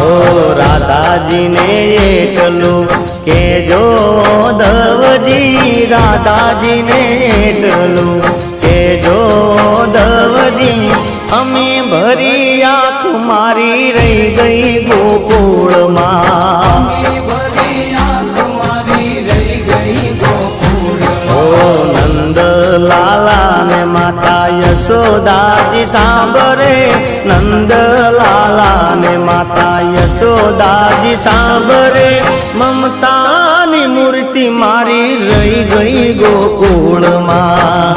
ઓ રાધાજીને એટલું કેજો દવજી, રાધાજીને એટલું કેજો દવજી, અમે ભરી આંખ મારી રહી ગઈ ગોકુળમાં। નંદલાલા ને માતા યશોદાજી સાંભળે, નંદલાલા ને માતા યશોદાજી સાંભળે, મમતાની મૂર્તિ મારી રહી ગઈ ગોકુળમાં।